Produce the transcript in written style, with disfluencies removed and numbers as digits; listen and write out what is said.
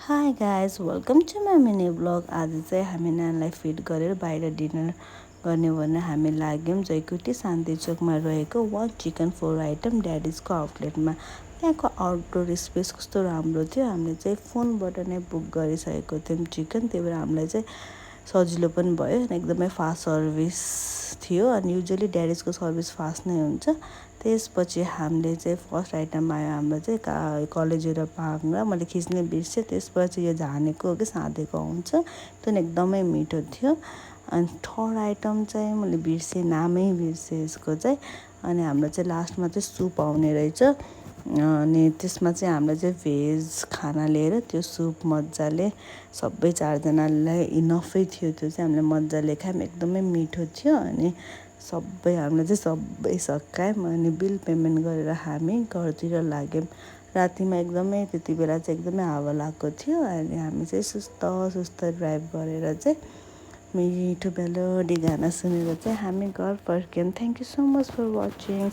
High guys welcome to my mini blog. आज चाहिँ हामी नानीलाई फिड गरेर बाहिर डिनर गर्ने भनेर हामी लाग्यौँ जयकुटी शान्ति चोकमा रहेको वान चिकन 4 आइटम ड्याडिजको आउटलेटमा। त्यहाँको आउटडोर स्पेस कस्तो राम्रो थियो। हामीले चाहिँ फोनबाट नै बुक गरिसकेको थियौँ चिकन, त्यही भएर हामीलाई चाहिँ सजिलो पनि भयो। एकदमै फास्ट सर्भिस थियो अनि युजली ड्याडिजको सर्भिस फास्ट नै हुन्छ। त्यसपछि हामीले चाहिँ फर्स्ट आइटम आयो हाम्रो चाहिँ कलेजी र पाङ्ग्रा। मैले खिच्ने बिर्सेँ। त्यसपछि यो झानेको हो कि साँधेको आउँछ, त्यो एकदमै मिठो थियो। अनि थर्ड आइटम चाहिँ मैले बिर्सेँ, नामै बिर्सेँ यसको चाहिँ। अनि हाम्रो चाहिँ लास्टमा चाहिँ सुप आउने रहेछ। अनि त्यसमा चाहिँ हामीले चाहिँ भेज खाना लिएर त्यो सुप मजाले सबै चारजनालाई इनफै थियो। त्यो चाहिँ हामीले मजाले खायौँ, एकदमै मिठो थियो। अनि हामीले चाहिँ सबै सकायौँ अनि बिल पेमेन्ट गरेर हामी घरतिर लाग्यौँ। रातिमा एकदमै त्यति बेला चाहिँ एकदमै हावा लागेको थियो अनि हामी चाहिँ सुस्त ड्राइभ गरेर चाहिँ मिठो मेलोडी गाना सुनेर चाहिँ हामी घर फर्क्यौँ। Thank you so much for watching.